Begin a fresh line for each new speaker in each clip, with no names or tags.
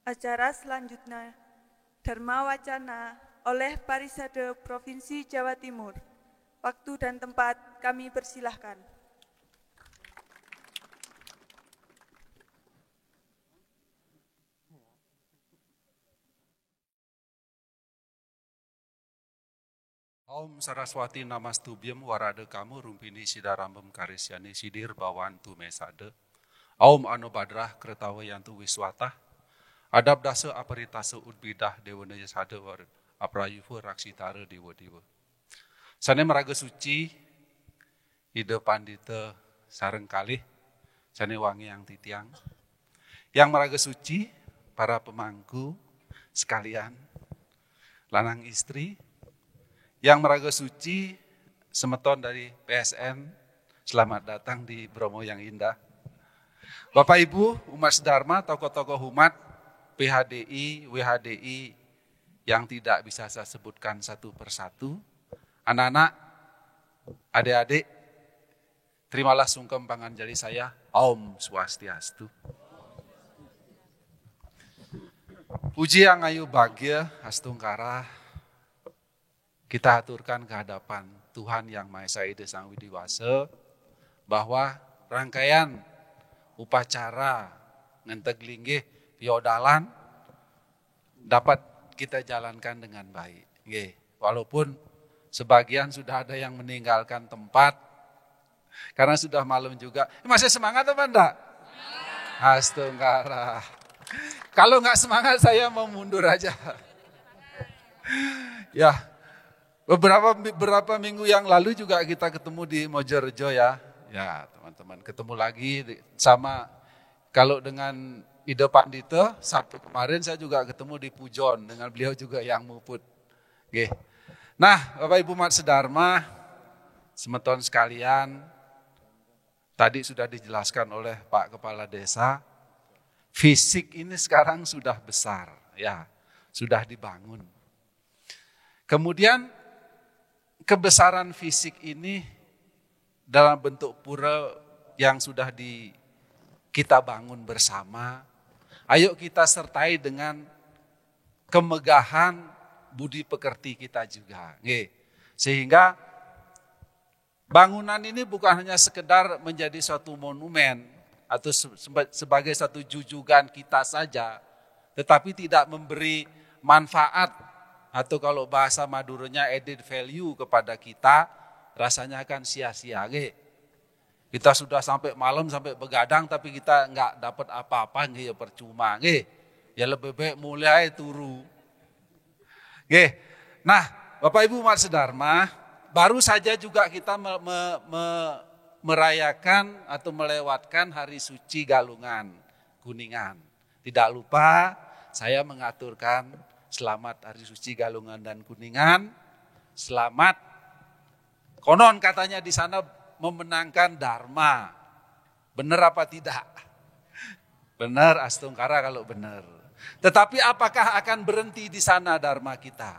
Acara selanjutnya, Dharma Wacana oleh Parisade Provinsi Jawa Timur. Waktu dan tempat kami persilahkan.
Om Saraswati Namastubhyam Warade Kamu Rumpini Sidarambam Karisyani Sidir Bawantu Mesade. Om Anobadrah Kretawayantu Wiswatah. Adab dasa aparitasa udbidah dewana yasada war aprayuva raksitara dewa-dewa. Sane meraga suci ide pandita sareng kalih sane wangi yang titiang. Yang meraga suci para pemangku sekalian lanang istri. Yang meraga suci semeton dari PSN, selamat datang di Bromo yang indah. Bapak Ibu, umat sedharma, tokoh-tokoh umat, PHDI, WHDI yang tidak bisa saya sebutkan satu persatu. Anak-anak, adik-adik, terimalah sungkem panganjali saya, Om Swastiastu. Puji yang ayu bagya, astungkara, kita aturkan ke hadapan Tuhan Yang Maha Esa Ide Sang Widiwasa bahwa rangkaian upacara ngenteg linggih piodalan dapat kita jalankan dengan baik. Walaupun sebagian sudah ada yang meninggalkan tempat karena sudah malam juga. Masih semangat apa enggak? Astungkara. Kalau enggak semangat saya mau mundur aja. Ya. Beberapa minggu yang lalu juga kita ketemu di Mojorejo ya. Ya teman-teman ketemu lagi sama kalau dengan Ide Pandita, Sabtu kemarin saya juga ketemu di Pujon dengan beliau juga yang muput. Nah Bapak Ibu Mat Sedharma, semeton sekalian, tadi sudah dijelaskan oleh Pak Kepala Desa, fisik ini sekarang sudah besar, ya sudah dibangun. Kemudian kebesaran fisik ini dalam bentuk pura yang sudah kita bangun bersama, ayo kita sertai dengan kemegahan budi pekerti kita juga. Sehingga bangunan ini bukan hanya sekedar menjadi suatu monumen atau sebagai satu jujugan kita saja, tetapi tidak memberi manfaat atau kalau bahasa Maduranya added value kepada kita, rasanya akan sia-sia. Kita sudah sampai malam sampai begadang tapi kita nggak dapat apa-apa, ya percuma. Ya lebih baik mulai turu. Nah, Bapak Ibu Mat Sedharma, baru saja juga kita merayakan atau melewatkan Hari Suci Galungan Kuningan. Tidak lupa saya mengaturkan selamat Hari Suci Galungan dan Kuningan. Selamat. Konon katanya di sana memenangkan Dharma. Benar apa tidak? Benar astungkara kalau benar. Tetapi apakah akan berhenti di sana Dharma kita?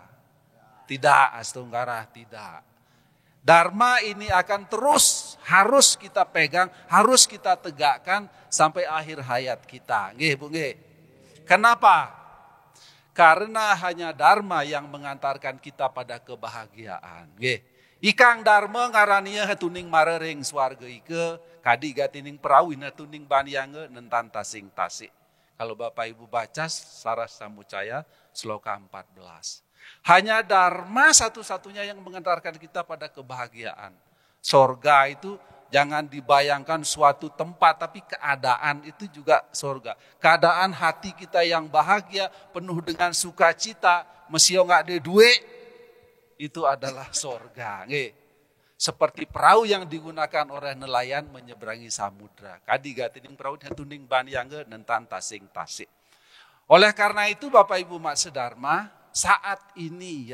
Tidak astungkara, tidak. Dharma ini akan terus harus kita pegang, harus kita tegakkan sampai akhir hayat kita. Bu. Kenapa? Karena hanya Dharma yang mengantarkan kita pada kebahagiaan. Ikang Dharma ngarania tuning marering swarga ike, kadi gatining perawina tuning banyange nentan tasing tasik. Kalau Bapak Ibu baca Saras Samucaya sloka 14. Hanya Dharma satu-satunya yang mengantarkan kita pada kebahagiaan. Sorga itu jangan dibayangkan suatu tempat, tapi keadaan itu juga sorga. Keadaan hati kita yang bahagia, penuh dengan sukacita, mesio nggak ada duit, itu adalah sorga. Seperti perahu yang digunakan oleh nelayan menyeberangi samudra. Kadi gatining perahu tuning banyange nentan tasing tasik. Oleh karena itu Bapak Ibu Mat Sedharma, saat ini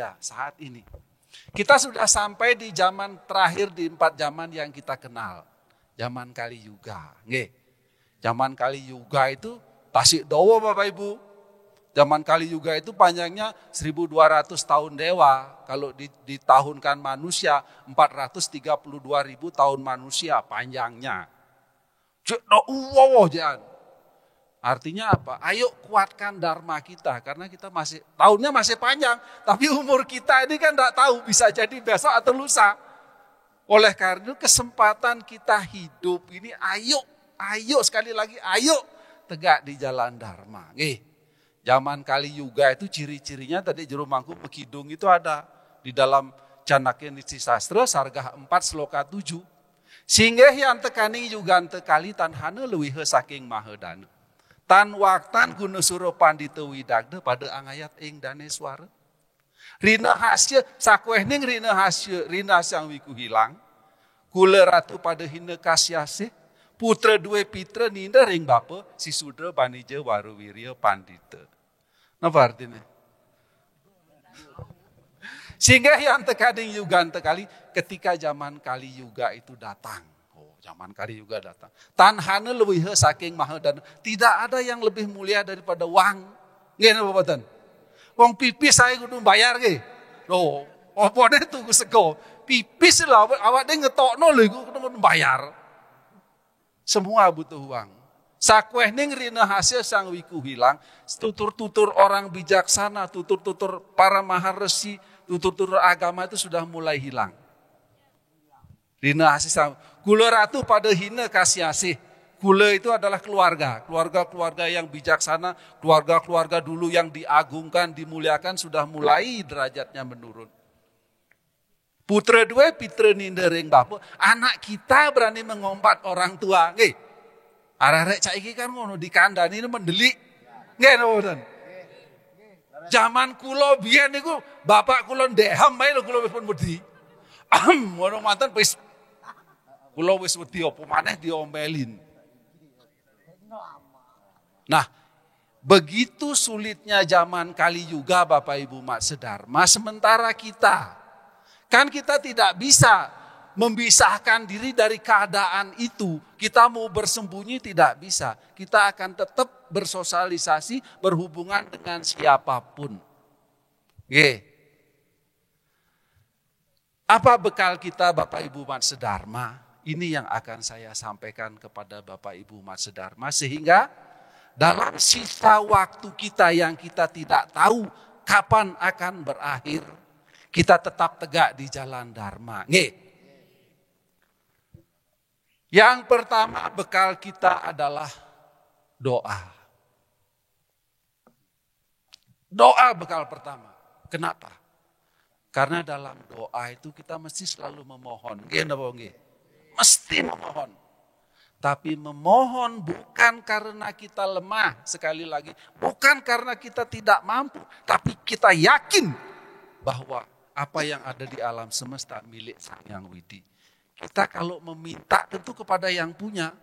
kita sudah sampai di zaman terakhir di 4 zaman yang kita kenal. Zaman Kali Yuga. Zaman Kali Yuga itu tasik dowo Bapak Ibu. Zaman Kali Yuga itu panjangnya 1200 tahun dewa. Kalau ditahunkan manusia 432.000 tahun manusia panjangnya. Artinya apa? Ayo kuatkan dharma kita, karena kita masih, tahunnya masih panjang, tapi umur kita ini kan tidak tahu, bisa jadi besok atau lusa. Oleh karena itu kesempatan kita hidup ini ayo sekali lagi, ayo tegak di jalan dharma. Zaman Kali Yuga itu ciri-cirinya tadi Jero Mangku Mekidung itu ada di dalam Canakya Niti Sastra Sarga 4 Sloka 7. Sehingga yang tekani juga tekali tanhana leuwih saking mahedana. Tan waktan guna suro pandita widagda pada angayat ing daneswara. Rina hasya sakweh ning rina hasya rina sang wiku hilang. Kula ratu pada hina kasyasih. Putra dua pitra ninda ring bapa si sudra banija waruwirya pandita. Napa artinya? Sehingga yang tekading yuga tekali ketika zaman Kali Yuga itu datang. Zaman Kali Yuga datang. Tanhana leuwih saking mahedana. Tidak ada yang lebih mulia daripada wang. Nggih napa boten? Wong pipis saya kudu bayar nggih. Loh, opone tuku sego. Pipis lah awak dhewe ngetokno lho iku kudu bayar. Semua butuh uang. Sakweh ning rina hasil sang wiku hilang, tutur-tutur orang bijaksana, tutur-tutur para maharesi, tutur-tutur agama itu sudah mulai hilang. Rina hasil sang kula ratu pada hina kasih asih. Kula itu adalah keluarga yang bijaksana, keluarga dulu yang diagungkan, dimuliakan sudah mulai derajatnya menurun. Putra dua, pitra ninda ring bapa, anak kita berani mengompat orang tua. Nggih. Arek-arek saiki kan ngono dikandani mendelik. Nggih napa. Zaman kula biyen niku bapak kula ndeham bae lho kula wis pun wedi. Ngono mantan wis kula wis wedi apa maneh diomelin. Nah, begitu sulitnya zaman Kali Yuga Bapak Ibu Mak Sedharma, sementara kita tidak bisa memisahkan diri dari keadaan itu. Kita mau bersembunyi tidak bisa. Kita akan tetap bersosialisasi, berhubungan dengan siapapun. Apa bekal kita Bapak Ibu Mak Sedharma? Ini yang akan saya sampaikan kepada Bapak Ibu Mak Sedharma. Sehingga dalam sisa waktu kita yang kita tidak tahu kapan akan berakhir, kita tetap tegak di jalan dharma. Yang pertama bekal kita adalah doa. Doa bekal pertama. Kenapa? Karena dalam doa itu kita mesti selalu memohon. Mesti memohon. Tapi memohon bukan karena kita lemah, sekali lagi. Bukan karena kita tidak mampu. Tapi kita yakin bahwa apa yang ada di alam semesta milik Sang Hyang Widi. Kita kalau meminta tentu kepada yang punya.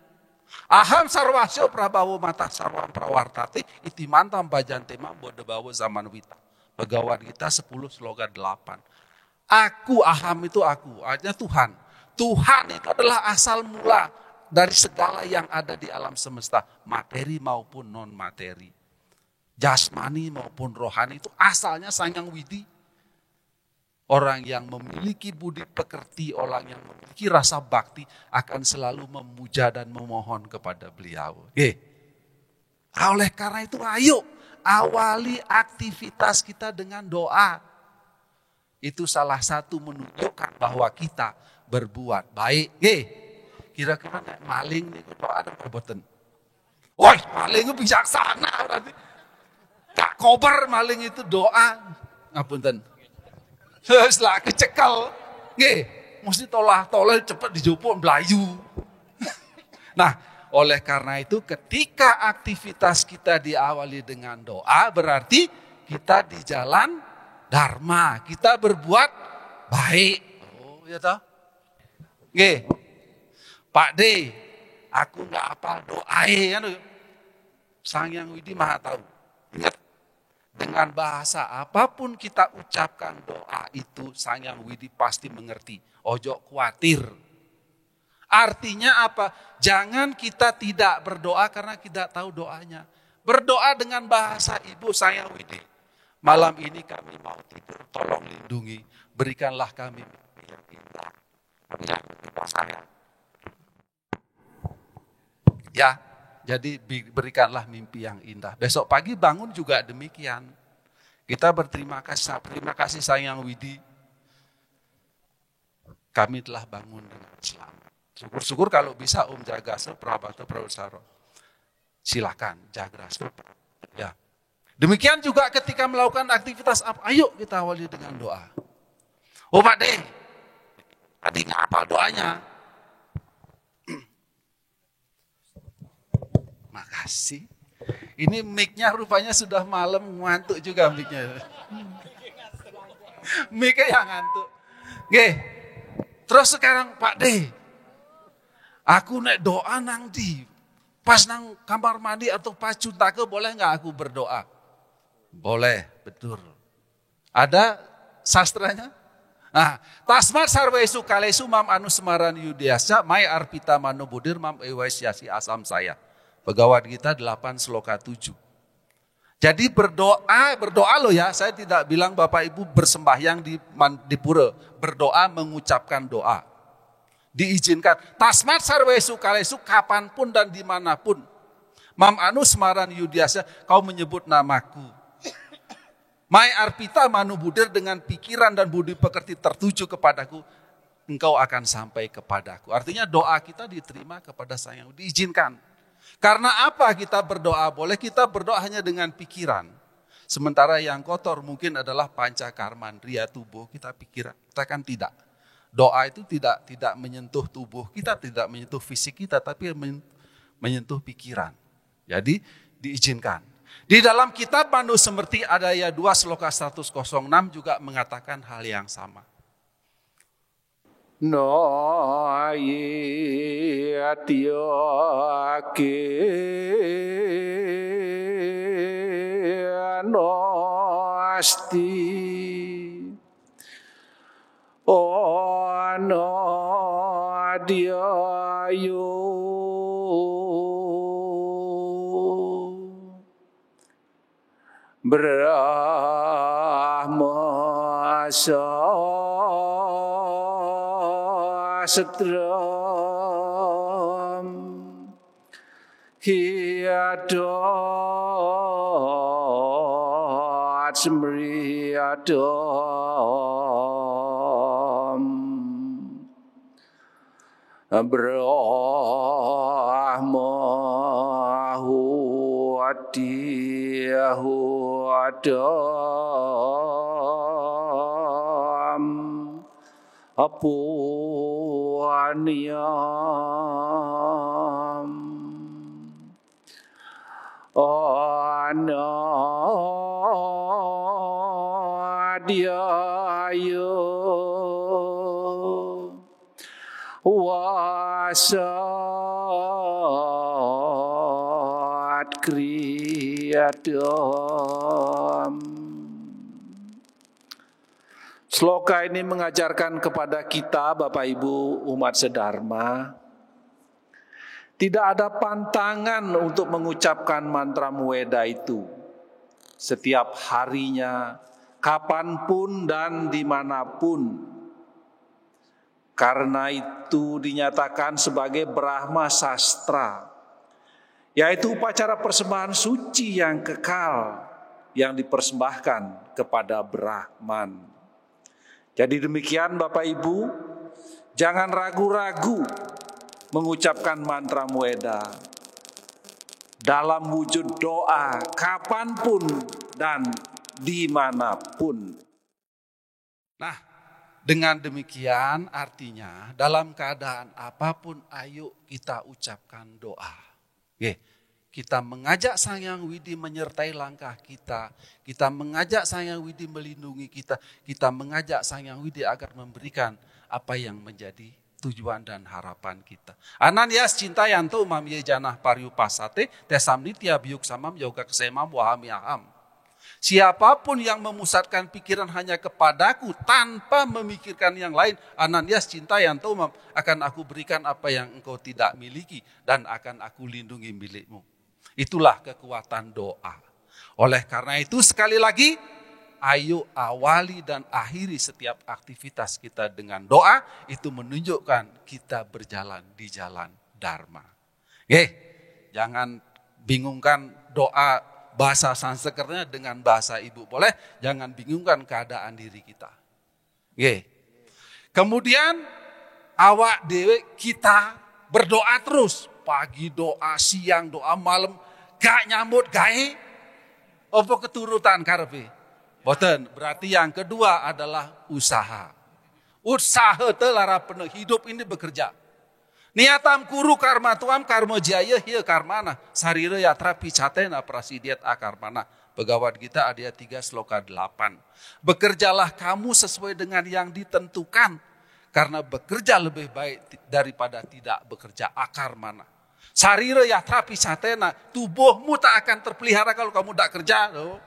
Aham sarwasya prabawa mata sarwam prawartate iti mantam bajantema bodebawa zaman wita. Bhagavad Gita 10 sloga 8. Aku, aham itu aku, artinya Tuhan. Tuhan itu adalah asal mula dari segala yang ada di alam semesta, materi maupun non materi, jasmani maupun rohani, itu asalnya Sang Hyang Widi. Orang yang memiliki budi pekerti, orang yang memiliki rasa bakti akan selalu memuja dan memohon kepada beliau. Oleh karena itu ayo awali aktivitas kita dengan doa. Itu salah satu menunjukkan bahwa kita berbuat baik. Kira-kira maling nih doa ada perbuatan. Woi, maling itu bijaksana berarti. Gak kober maling itu doa. Ngapunten. Setelah kecekal. Mesti tolah-tolah cepat dijupuk melayu. Nah, oleh karena itu ketika aktivitas kita diawali dengan doa, berarti kita di jalan dharma. Kita berbuat baik. Oh, ya toh? Pak D, aku nggak hafal doae kan? Sang Hyang Widi Maha tahu. Ingat, dengan bahasa apapun kita ucapkan doa itu, Sang Hyang Widi pasti mengerti. Ojo khawatir. Artinya apa? Jangan kita tidak berdoa karena kita tahu doanya. Berdoa dengan bahasa Ibu Sang Hyang Widi. Malam ini kami mau tidur, tolong lindungi, berikanlah kami mimpi yang indah. Menyambut kita sayang. Ya, Jadi berikanlah mimpi yang indah. Besok pagi bangun juga demikian. Kita berterima kasih Sang Widi. Kami telah bangun dengan selamat. Syukur-syukur kalau bisa jaga Prabata Prausaro. Silakan jaga ya. Demikian juga ketika melakukan aktivitas apa, ayo kita awali dengan doa. Oh Pak De, tadi apa doanya? Makasih. Ini mic-nya rupanya sudah malam, ngantuk juga mic-nya. Mic-nya yang ngantuk. Oke. Terus sekarang Pak De, aku nek doa nang di, pas nang kamar mandi atau pas cuntake boleh nggak aku berdoa? Boleh, betul. Ada sastranya? Nah, tasmat sarwesu kalesu mam anu semaran yudiasya, mai arpita manubudir mam ewasyasi asam saya. Pegawai kita 8 sloka 7. Jadi berdoa loh ya, saya tidak bilang Bapak Ibu bersembahyang di pura. Berdoa mengucapkan doa. Diizinkan. Tasmat sarwesu kalesu kapanpun dan dimanapun. Mam anu semaran yudiasya, kau menyebut namaku. Mai arpita manubudir dengan pikiran dan budi pekerti tertuju kepadaku, engkau akan sampai kepadaku. Artinya doa kita diterima kepada Sang Yang diizinkan. Karena apa kita berdoa? Boleh kita berdoa hanya dengan pikiran. Sementara yang kotor mungkin adalah pancakarma, ria tubuh kita pikiran. Kita kan tidak. Doa itu tidak menyentuh tubuh kita, tidak menyentuh fisik kita, tapi menyentuh pikiran. Jadi diizinkan. Di dalam kitab Pandu Semerti Adaya 2 Sloka 106 juga mengatakan hal yang sama.
No ye atiake no asti o no adiayo Brahma Setram Hiadot Semriadom Brahma Huadiyahuadam Apuanyam Anadiayo Wasat Kriyadam. Sloka ini mengajarkan kepada kita, Bapak Ibu umat sedharma, tidak ada pantangan untuk mengucapkan mantra Mueda itu setiap harinya, kapanpun dan dimanapun. Karena itu dinyatakan sebagai Brahma Sastra, yaitu upacara persembahan suci yang kekal yang dipersembahkan kepada Brahman. Jadi demikian Bapak Ibu, jangan ragu-ragu mengucapkan mantra Mueda dalam wujud doa kapanpun dan dimanapun.
Nah, dengan demikian artinya dalam keadaan apapun ayo kita ucapkan doa. Kita mengajak Sang Yang Widi menyertai langkah kita. Kita mengajak Sang Yang Widi melindungi kita. Kita mengajak Sang Yang Widi agar memberikan apa yang menjadi tujuan dan harapan kita. Ananias cinta yanto mam ye janah pariu pasate tesamni tia biuk samam yoga kesemam wahami aham. Siapapun yang memusatkan pikiran hanya kepadaku tanpa memikirkan yang lain, Ananias cinta yanto mam, akan aku berikan apa yang engkau tidak miliki dan akan aku lindungi milikmu. Itulah kekuatan doa. Oleh karena itu sekali lagi, ayo awali dan akhiri setiap aktivitas kita dengan doa. Itu menunjukkan kita berjalan di jalan Dharma. jangan bingungkan doa bahasa Sanskertanya dengan bahasa ibu. Boleh, jangan bingungkan keadaan diri kita. Oke. Kemudian awak dewe kita berdoa terus. Pagi doa, siang doa, malam. Gak nyambut gawe. Apa keturutan karepe? Boten. Berarti yang kedua adalah usaha. Usaha telara penuh hidup ini bekerja. Niatam kuru karma tuam karma jaya hiya karmana. Sarira yatra picatena prasidiat akarmana. Begawat Gita Adya 3 Sloka 8. Bekerjalah kamu sesuai dengan yang ditentukan. Karena bekerja lebih baik daripada tidak bekerja akarmana. Sarira yatra picatena. Tubuhmu tak akan terpelihara kalau kamu tak kerja. Loh.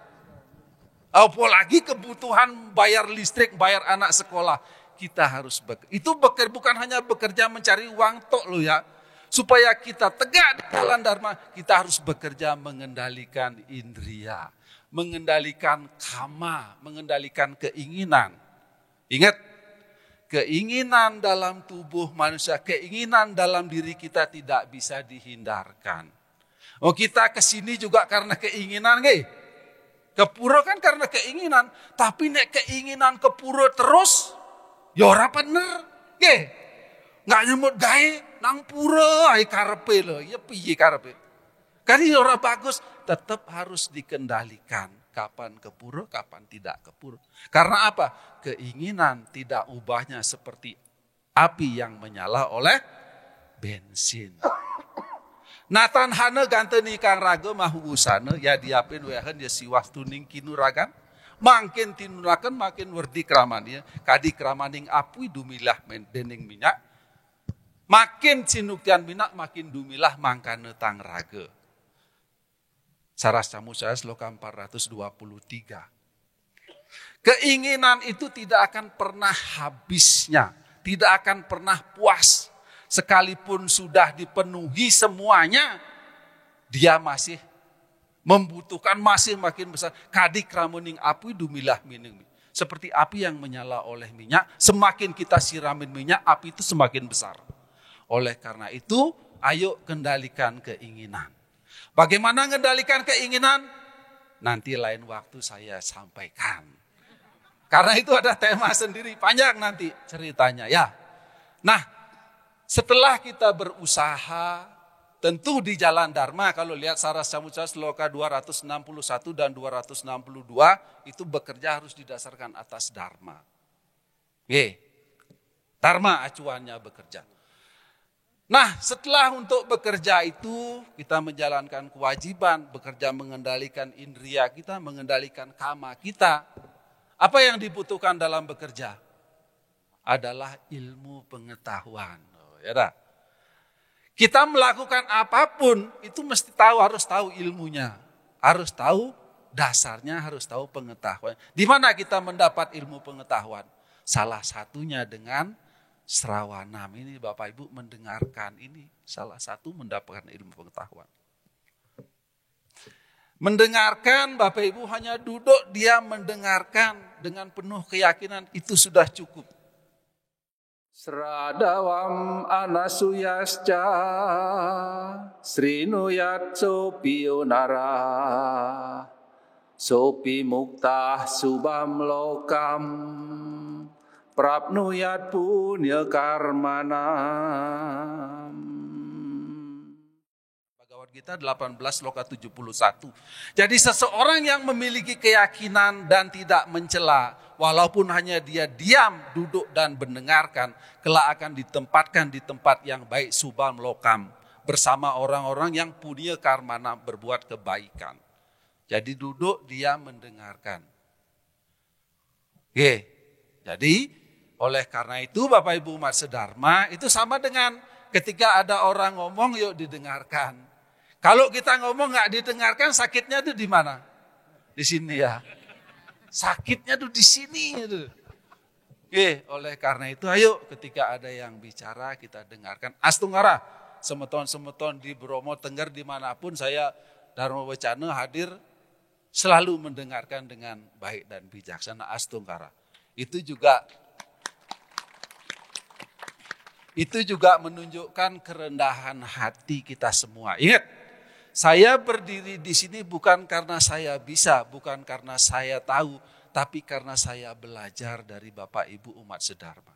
Apalagi kebutuhan bayar listrik, bayar anak sekolah. Kita harus bekerja. Bukan hanya bekerja mencari uang tok loh ya. Supaya kita tegak di jalan dharma, kita harus bekerja mengendalikan indria, mengendalikan kama, mengendalikan keinginan. Ingat, keinginan dalam tubuh manusia, keinginan dalam diri kita tidak bisa dihindarkan. Oh, kita kesini juga karena keinginan, nggih. Ke pura kan karena keinginan, tapi nek keinginan ke pura terus, ya ora bener, nggih. Enggak nyemut gawe nang pura ae karepe lho, ya piye karepe. Kan ya ora bagus, tetap harus dikendalikan. Kapan ke pura, kapan tidak ke pura. Karena apa? Keinginan tidak ubahnya seperti api yang menyala oleh bensin. Natan hana ganteni kang raga mahu usana ya diapin wehan ya siwas tuning kinuragan. Makin tinulakan makin werdi kramania. Kadi kramaning apui dumilah dening minyak. Makin cinuktian minyak makin dumilah mangkane tang raga. Saras camu saya Sloka 423. Keinginan itu tidak akan pernah habisnya. Tidak akan pernah puas. Sekalipun sudah dipenuhi semuanya, dia masih membutuhkan, masih makin besar. Kadik ramuning api dumilah mining. Seperti api yang menyala oleh minyak, semakin kita siramin minyak, api itu semakin besar. Oleh karena itu, ayo kendalikan keinginan. Bagaimana kendalikan keinginan? Nanti lain waktu saya sampaikan. Karena itu ada tema sendiri, panjang nanti ceritanya ya. Nah, setelah kita berusaha, tentu di jalan Dharma, kalau lihat Saras Camuca Sloka 261 dan 262, itu bekerja harus didasarkan atas Dharma. Dharma acuannya bekerja. Nah, setelah untuk bekerja itu, kita menjalankan kewajiban, bekerja mengendalikan indria kita, mengendalikan kama kita. Apa yang dibutuhkan dalam bekerja? Adalah ilmu pengetahuan. Ya dah. Kita melakukan apapun itu mesti tahu, harus tahu ilmunya, harus tahu dasarnya, harus tahu pengetahuan. Di mana kita mendapat ilmu pengetahuan? Salah satunya dengan Srawanam ini, Bapak Ibu mendengarkan ini, salah satu mendapatkan ilmu pengetahuan. Mendengarkan, Bapak Ibu hanya duduk dia mendengarkan dengan penuh keyakinan itu sudah cukup.
Sradawam anasuyasca srinuyat sopionara sopi muktah subam lokam prapnuyat punya karmanam.
Bhagavad Gita 18 Sloka 71. Jadi seseorang yang memiliki keyakinan dan tidak mencela, walaupun hanya dia diam, duduk dan mendengarkan, kelak akan ditempatkan di tempat yang baik subam lokam. Bersama orang-orang yang punya karmana berbuat kebaikan. Jadi duduk, diam, mendengarkan. Jadi oleh karena itu Bapak Ibu umat sedharma itu sama dengan ketika ada orang ngomong yuk didengarkan. Kalau kita ngomong gak didengarkan sakitnya itu di mana? Di sini ya. Sakitnya tuh di sini itu. Oleh karena itu ayo ketika ada yang bicara kita dengarkan. Astunggara, semeton-semeton di Bromo Tengger dimanapun saya Dharma Wacana hadir selalu mendengarkan dengan baik dan bijaksana. Astunggara. Itu juga menunjukkan kerendahan hati kita semua. Ingat, saya berdiri di sini bukan karena saya bisa, bukan karena saya tahu, tapi karena saya belajar dari Bapak Ibu umat sedharma.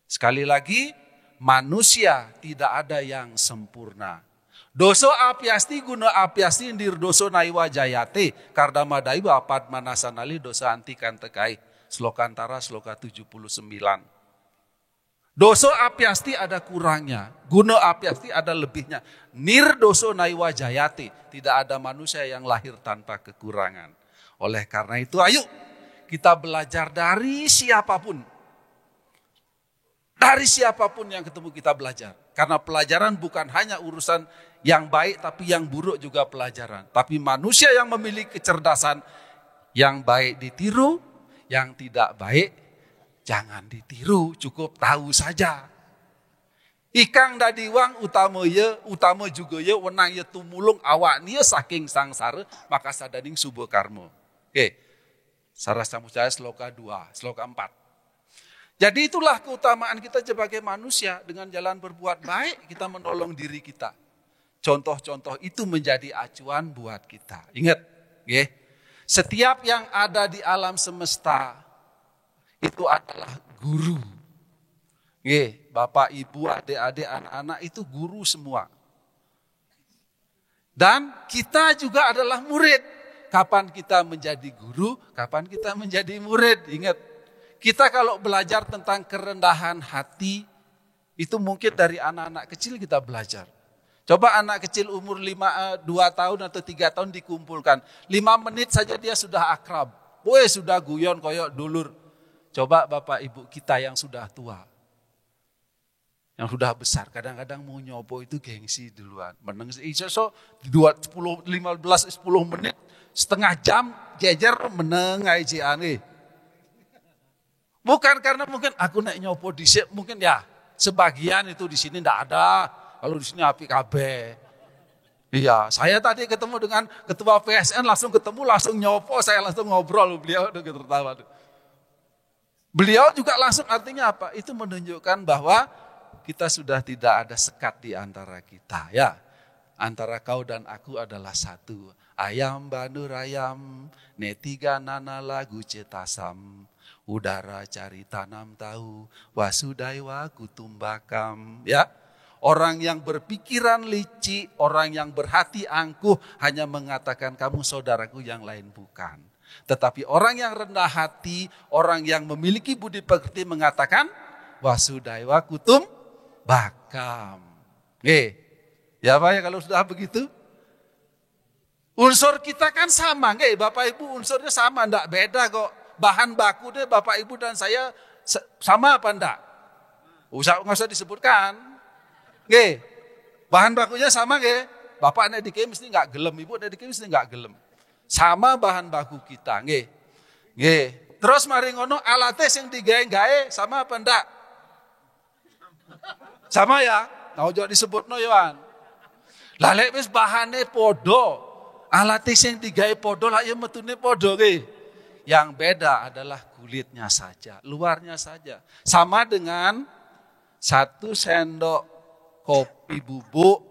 Sekali lagi, manusia tidak ada yang sempurna. Doso apiasti guna apiasti indir doso naiwa jayate karda madai bapat manasanali dosa antikan tekai. Slokantara sloka 79. Doso apiasti ada kurangnya, guna apiasti ada lebihnya. Nir doso naiwa jayate, tidak ada manusia yang lahir tanpa kekurangan. Oleh karena itu ayo kita belajar dari siapapun. Dari siapapun yang ketemu kita belajar. Karena pelajaran bukan hanya urusan yang baik tapi yang buruk juga pelajaran. Tapi manusia yang memiliki kecerdasan, yang baik ditiru, yang tidak baik jangan ditiru, cukup tahu saja. Ikang dadiwang utama juga ye wenang ye tumulung awak nia saking sangsara maka sadaning subuh karma. Oke. Saras Samucaya sloka 2, sloka 4. Jadi itulah keutamaan kita sebagai manusia. Dengan jalan berbuat baik kita menolong diri kita. Contoh-contoh itu menjadi acuan buat kita. Ingat, ya, setiap yang ada di alam semesta itu adalah guru. Ya, Bapak, Ibu, adik-adik, anak-anak itu guru semua. Dan kita juga adalah murid. Kapan kita menjadi guru, kapan kita menjadi murid. Ingat, kita kalau belajar tentang kerendahan hati, itu mungkin dari anak-anak kecil kita belajar. Coba anak kecil umur 2 tahun atau 3 tahun dikumpulkan. 5 menit saja dia sudah akrab. Woi sudah guyon koyok dulur. Coba Bapak Ibu kita yang sudah tua. Yang sudah besar. Kadang-kadang mau nyopo itu gengsi duluan. Meneng so 10 menit. Setengah jam jejer meneng aja ane. Bukan karena mungkin aku naik nyopo disip, mungkin ya sebagian itu di sini enggak ada. Kalau di sini api KB. Iya, saya tadi ketemu dengan ketua PSN langsung nyopo, saya langsung ngobrol beliau udah tertawa. Beliau juga langsung artinya apa? Itu menunjukkan bahwa kita sudah tidak ada sekat di antara kita ya. Antara kau dan aku adalah satu. Ayam bandur ayam, netiga nana lagu cetasam. Udara cari tanam tahu, wasudaiwa kutumbakam. Ya, orang yang berpikiran licik, orang yang berhati angkuh hanya mengatakan kamu saudaraku, yang lain bukan. Tetapi orang yang rendah hati, orang yang memiliki budi pekerti mengatakan wasudaiwa kutumbakam. Ya Pak ya, kalau sudah begitu. Unsur kita kan sama, Bapak Ibu, unsurnya sama, enggak beda kok. Bahan baku deh Bapak Ibu dan saya sama apa enggak? Nggak usah disebutkan. Bahan bakunya sama Bapak nek dikei mesti enggak gelem, Ibu nek dikei mesti enggak gelem. Sama bahan baku kita, Terus mari ngono alatnya yang digawe-gawe sama apa enggak? Sama ya. Nah ojo disebutno Yohan. Lah lek wis bahane podo, alatnya yang digawe podo lah ya metune podo Yang beda adalah kulitnya saja, luarnya saja. Sama dengan 1 sendok kopi bubuk,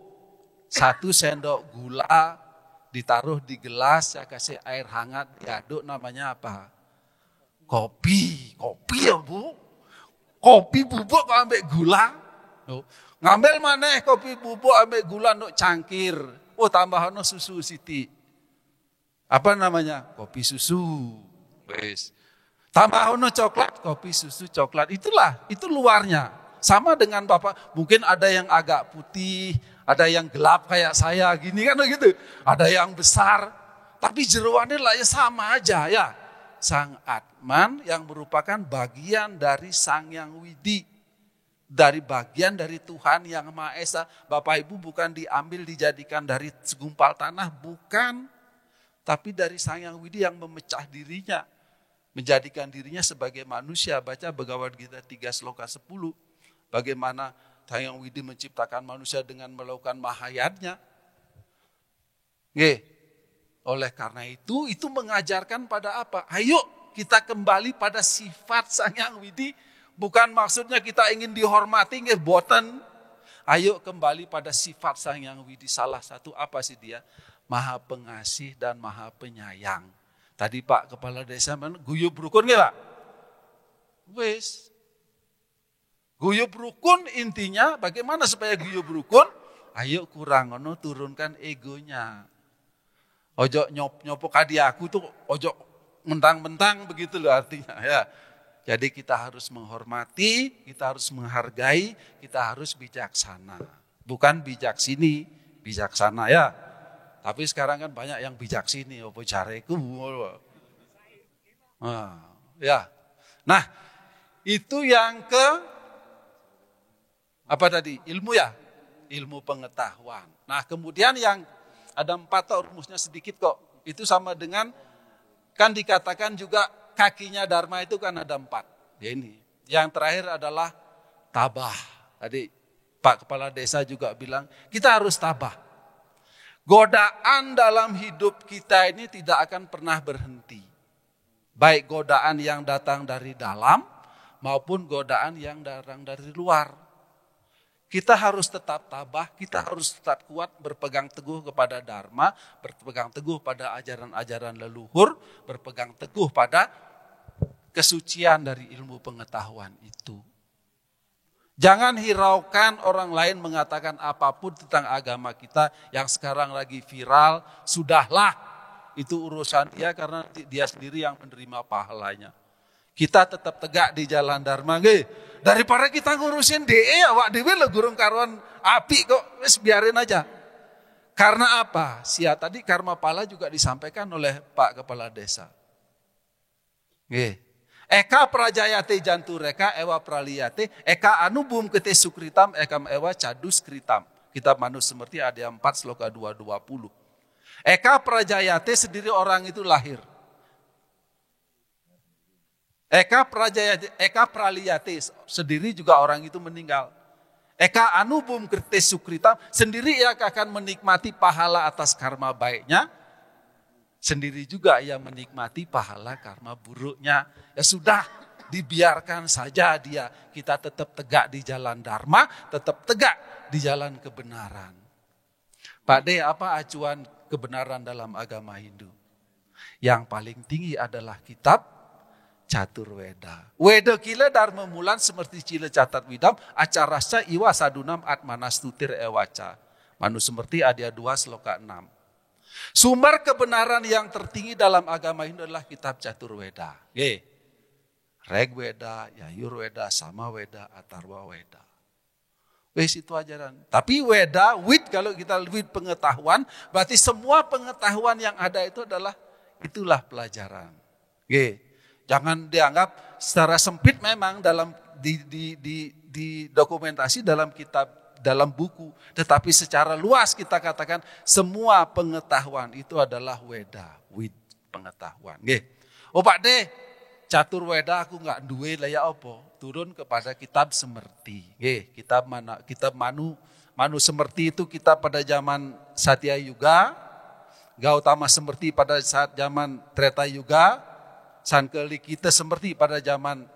1 sendok gula ditaruh di gelas, saya kasih air hangat, diaduk, namanya apa? Kopi ya Bu. Kopi bubuk kok ambek gula. Ngambil maneh kopi bubuk ambek gula nuk cangkir. Oh tambahan susu siti. Apa namanya? Kopi susu. Wes. Tambah coklat, kopi susu coklat. Itu luarnya. Sama dengan Bapak, mungkin ada yang agak putih, ada yang gelap kayak saya gini kan gitu. Ada yang besar, tapi jeroannya lah ya sama aja ya. Sang Atman yang merupakan bagian dari Sang Yang Widi. Dari bagian dari Tuhan Yang Maha Esa. Bapak Ibu bukan diambil dijadikan dari segumpal tanah, bukan. Tapi dari Sang Yang Widi yang memecah dirinya. Menjadikan dirinya sebagai manusia. Baca Bhagavad Gita 3 sloka 10. Bagaimana Sang Yang Widi menciptakan manusia dengan melakukan mahayatnya. Oleh karena itu mengajarkan pada apa? Ayo kita kembali pada sifat Sang Yang Widi. Bukan maksudnya kita ingin dihormati, boten. Ayo kembali pada sifat Sang Yang Widi. Salah satu apa sih dia? Maha pengasih dan maha penyayang. Tadi Pak Kepala Desa guyub rukun nggak Pak? Wes. Guyub rukun intinya bagaimana supaya guyub rukun? Ayo kurang ngono turunkan egonya. Ojo nyopok adi aku tuh ojo mentang-mentang begitu loh artinya ya. Jadi kita harus menghormati, kita harus menghargai, kita harus bijaksana. Bukan bijak sini, bijaksana ya. Tapi sekarang kan banyak yang bijak sini, opo careku. Ya. Nah, itu yang apa tadi? Ilmu ya? Ilmu pengetahuan. Nah kemudian yang ada 4 rumusnya sedikit kok. Itu sama dengan, kan dikatakan juga kakinya Dharma itu kan ada 4. Ya ini. Yang terakhir adalah tabah. Tadi Pak Kepala Desa juga bilang kita harus tabah. Godaan dalam hidup kita ini tidak akan pernah berhenti. Baik godaan yang datang dari dalam maupun godaan yang datang dari luar. Kita harus tetap tabah, kita harus tetap kuat berpegang teguh kepada Dharma, berpegang teguh pada ajaran-ajaran leluhur, berpegang teguh pada kesucian dari ilmu pengetahuan itu. Jangan hiraukan orang lain mengatakan apapun tentang agama kita yang sekarang lagi viral, sudahlah itu urusan dia karena dia sendiri yang menerima pahalanya. Kita tetap tegak di jalan Dharma. Daripada kita ngurusin DE, awak dewe lo gurung karuan api kok, wis biarin aja. Karena apa? Tadi karma pala juga disampaikan oleh Pak Kepala Desa. Eka prajayate jantureka ewa praliyate, eka anubum kete sukritam, ekam ewa cadus kritam. Kitab Manus Semerti ada 4 sloka 220. Eka prajayate sendiri orang itu lahir. Eka praliyate sendiri juga orang itu meninggal. Eka anubum kertes sukritam sendiri ia akan menikmati pahala atas karma baiknya. Sendiri juga ia menikmati pahala karma buruknya. Ya sudah, dibiarkan saja dia. Kita tetap tegak di jalan Dharma, tetap tegak di jalan kebenaran. Pak D, apa acuan kebenaran dalam agama Hindu? Yang paling tinggi adalah kitab Catur Weda. Weda kila dharma mulan seperti cila catat widam, acarasca iwa sadunam atmanastutir ewaca. Manus Semerti ada 2 sloka 6. Sumber kebenaran yang tertinggi dalam agama Hindu adalah kitab Catur Weda. Reg Weda, Yayur Weda, Sama Weda, Atharva Weda. Wes itu ajaran. Tapi Weda, wid kalau kita wid pengetahuan, berarti semua pengetahuan yang ada itu itulah pelajaran. Jangan dianggap secara sempit memang dalam di dokumentasi dalam kitab, dalam buku. Tetapi secara luas kita katakan semua pengetahuan itu adalah Weda, wid pengetahuan. Oh Pak D, Catur Weda aku enggak duwe lah ya opo. Turun kepada kitab Semerti. Kitab Manu Semerti itu kitab pada zaman Satya Yuga. Gautama Semerti pada saat zaman Treta Yuga. Sankeli kita seperti pada zaman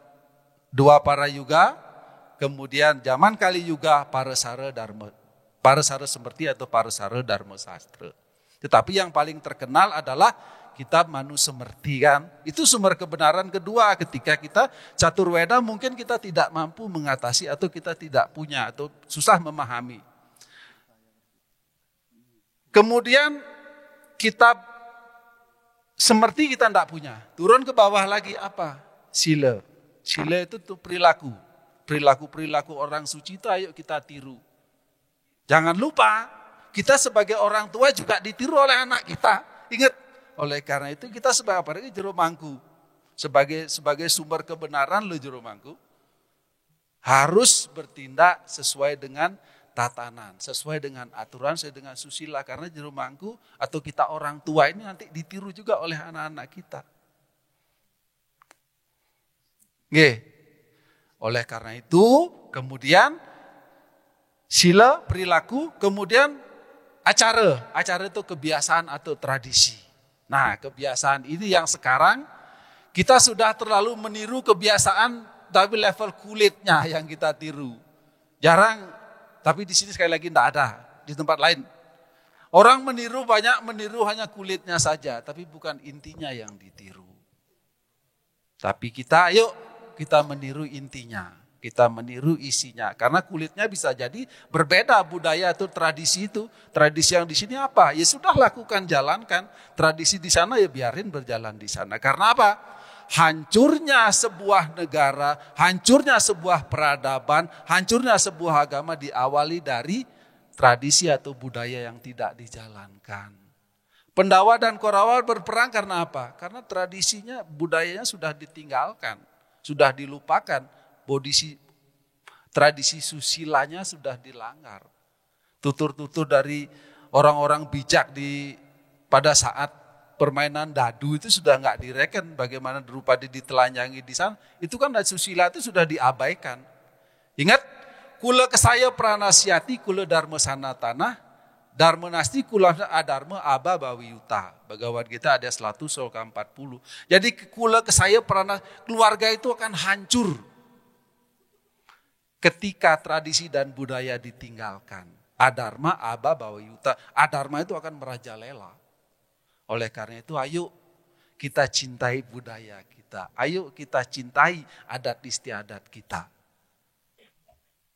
2 para yuga, kemudian zaman Kali Yuga Parasara Semerti atau Parasara Dharma Sastra. Tetapi yang paling terkenal adalah kitab Manu Semerti kan. Itu sumber kebenaran kedua ketika kita Catur Weda mungkin kita tidak mampu mengatasi atau kita tidak punya atau susah memahami. Kemudian kitab Semerti kita tidak punya. Turun ke bawah lagi apa? Sila. Sila itu tuh perilaku. Perilaku orang suci itu ayo kita tiru. Jangan lupa, kita sebagai orang tua juga ditiru oleh anak kita. Ingat, oleh karena itu kita sebagai apa? Jero mangku. Sebagai sumber kebenaran lo jero mangku. Harus bertindak sesuai dengan tatanan, sesuai dengan aturan, sesuai dengan susila. Karena jero mangku atau kita orang tua ini nanti ditiru juga oleh anak-anak kita. Oleh karena itu, kemudian sila, perilaku, kemudian acara. Acara itu kebiasaan atau tradisi. Nah, kebiasaan ini yang sekarang kita sudah terlalu meniru kebiasaan tapi level kulitnya yang kita tiru. Jarang Tapi di sini sekali lagi tidak ada, di tempat lain. Orang meniru banyak, meniru hanya kulitnya saja, tapi bukan intinya yang ditiru. Tapi kita, ayo kita meniru intinya, kita meniru isinya. Karena kulitnya bisa jadi berbeda budaya atau tradisi itu. Tradisi yang di sini apa? Ya sudah lakukan, jalankan. Tradisi di sana ya biarin berjalan di sana. Karena apa? Hancurnya sebuah negara, hancurnya sebuah peradaban, hancurnya sebuah agama diawali dari tradisi atau budaya yang tidak dijalankan. Pendawa dan Korawa berperang karena apa? Karena tradisinya, budayanya sudah ditinggalkan, sudah dilupakan. Tradisi susilanya sudah dilanggar. Tutur-tutur dari orang-orang bijak pada saat permainan dadu itu sudah nggak direken, bagaimana Drupadi ditelanjangi di sana. Itu kan susila itu sudah diabaikan. Ingat, kula kesaya pranasiati kula dharma sanatana, dharma nasti kula adharma aba bawiyuta. Bhagavad Gita ada 100 sloka 40. Jadi kula kesaya keluarga itu akan hancur ketika tradisi dan budaya ditinggalkan. Adharma aba bawiyuta. Adharma itu akan merajalela. Oleh karena itu ayo kita cintai budaya kita. Ayo kita cintai adat istiadat kita.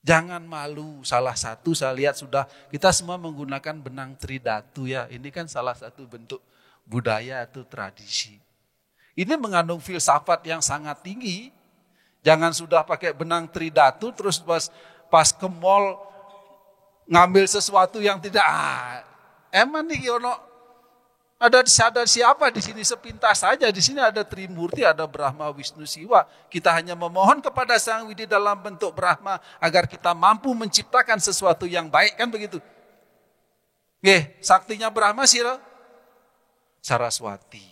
Jangan malu. Salah satu saya lihat sudah kita semua menggunakan benang tridatu ya. Ini kan salah satu bentuk budaya atau tradisi. Ini mengandung filsafat yang sangat tinggi. Jangan sudah pakai benang tridatu terus pas ke mall ngambil sesuatu yang tidak. Emang nih Yono. Ada siapa di sini sepintas saja. Di sini ada Trimurti, ada Brahma, Wisnu, Siwa. Kita hanya memohon kepada Sang Widi dalam bentuk Brahma agar kita mampu menciptakan sesuatu yang baik, kan begitu? Saktinya Brahma sira Saraswati.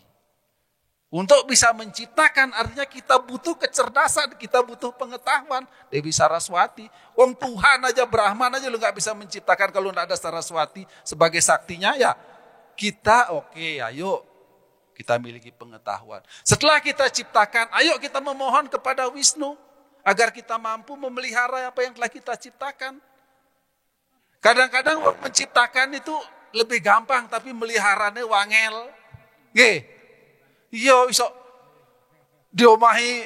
Untuk bisa menciptakan artinya kita butuh kecerdasan, kita butuh pengetahuan. Dewi Saraswati, wong Tuhan aja, Brahman aja lu nggak bisa menciptakan kalau nggak ada Saraswati sebagai saktinya ya. Kita ayo kita miliki pengetahuan. Setelah kita ciptakan, ayo kita memohon kepada Wisnu agar kita mampu memelihara apa yang telah kita ciptakan. Kadang-kadang menciptakan itu lebih gampang, tapi meliharanya wangel. Iya iso diomahi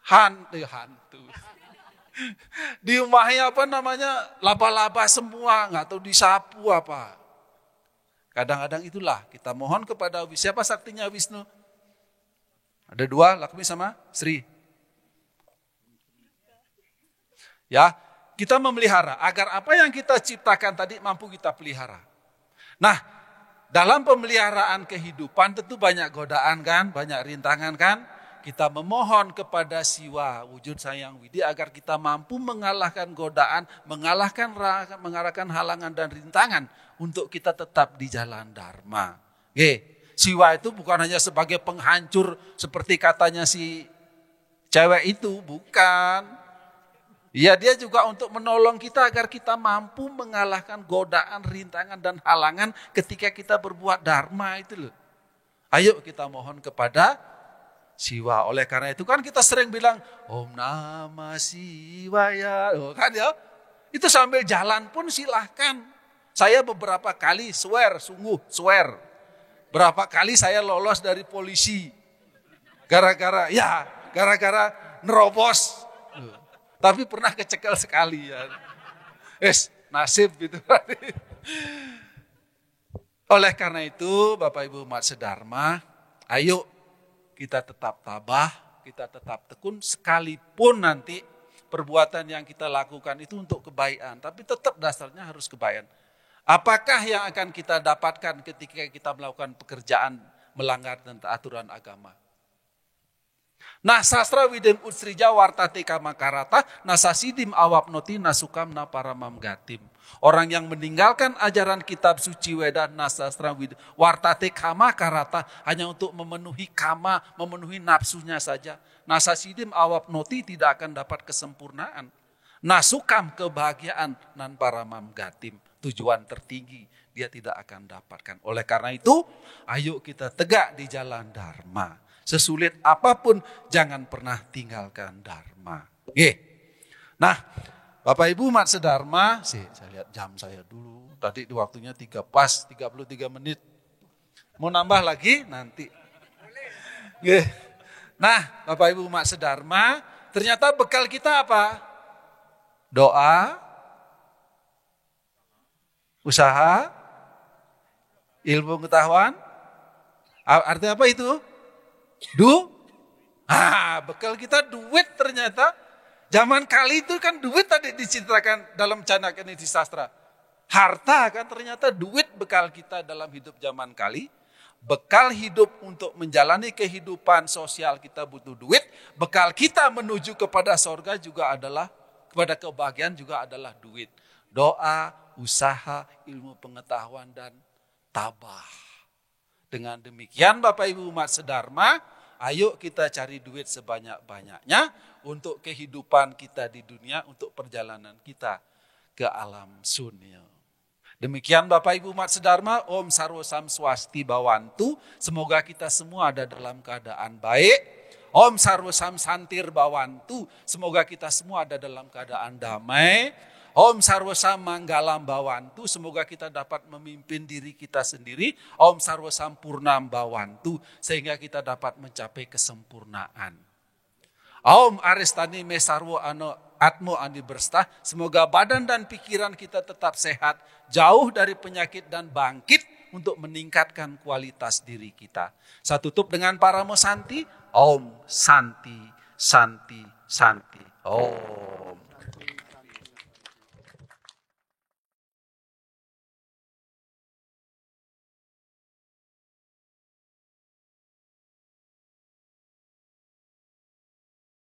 hantu. Diomahi laba-laba semua, nggak tahu disapu apa. Kadang-kadang itulah kita mohon kepada siapa saktinya Wisnu? Ada 2, Lakshmi sama Sri. Ya, kita memelihara agar apa yang kita ciptakan tadi mampu kita pelihara. Nah, dalam pemeliharaan kehidupan tentu banyak godaan kan, banyak rintangan kan. Kita memohon kepada Siwa, wujud Sang Widi agar kita mampu mengalahkan godaan, mengalahkan halangan dan rintangan untuk kita tetap di jalan Dharma. Siwa itu bukan hanya sebagai penghancur seperti katanya si cewek itu, bukan. Ya, dia juga untuk menolong kita agar kita mampu mengalahkan godaan, rintangan dan halangan ketika kita berbuat Dharma itu loh. Ayo kita mohon kepada Siwa. Oleh karena itu kan kita sering bilang Om Namah Shivaya. Kan ya? Itu sambil jalan pun silahkan. Saya beberapa kali swear. Berapa kali saya lolos dari polisi. Gara-gara nerobos. Tapi pernah kecekel sekali ya. Nasib gitu. Oleh karena itu Bapak Ibu umat sedharma, ayo kita tetap tabah, kita tetap tekun sekalipun nanti perbuatan yang kita lakukan itu untuk kebaikan. Tapi tetap dasarnya harus kebaikan. Apakah yang akan kita dapatkan ketika kita melakukan pekerjaan melanggar tentang aturan agama? Nah sastra widem utsrija wartate kamakarata nasasidim awapnoti nasukam naparamam gatim. Orang yang meninggalkan ajaran kitab suci Weda nasastra widem wartate kamakarata hanya untuk memenuhi kama, memenuhi nafsunya saja. Nasasidim awapnoti tidak akan dapat kesempurnaan. Nasukam kebahagiaan nan paramam gatim. Tujuan tertinggi dia tidak akan dapatkan. Oleh karena itu ayo kita tegak di jalan Dharma. Sesulit apapun jangan pernah tinggalkan Dharma. Nah, Bapak Ibu umat sedharma, saya lihat jam saya dulu. Tadi waktunya 33 menit. Mau nambah lagi nanti. Nah, Bapak Ibu umat sedharma, ternyata bekal kita apa? Doa, usaha, ilmu pengetahuan. Artinya apa itu? Bekal kita duit ternyata. Zaman kali itu kan duit tadi diceritakan dalam Canaka Niti Sastra. Harta kan ternyata duit bekal kita dalam hidup zaman kali. Bekal hidup untuk menjalani kehidupan sosial kita butuh duit. Bekal kita menuju kepada sorga juga adalah, kepada kebahagiaan juga adalah duit. Doa, usaha, ilmu pengetahuan dan tabah. Dengan demikian Bapak Ibu umat sedharma, ayo kita cari duit sebanyak-banyaknya untuk kehidupan kita di dunia, untuk perjalanan kita ke alam sunil. Demikian Bapak Ibu umat sedharma, Om Sarwo Sam Swasti Bawantu, semoga kita semua ada dalam keadaan baik. Om Sarwo Sam Santir Bawantu, semoga kita semua ada dalam keadaan damai. Om Sarwo Sam Manggalam Bawantu, semoga kita dapat memimpin diri kita sendiri. Om Sarwo Sam Purnam Bawantu, sehingga kita dapat mencapai kesempurnaan. Om Aristani Mesarwo Ano Atmo Andi Berstah, semoga badan dan pikiran kita tetap sehat, jauh dari penyakit dan bangkit untuk meningkatkan kualitas diri kita. Saya tutup dengan Paramo Santi, Om Santi, Santi, Santi. Oh.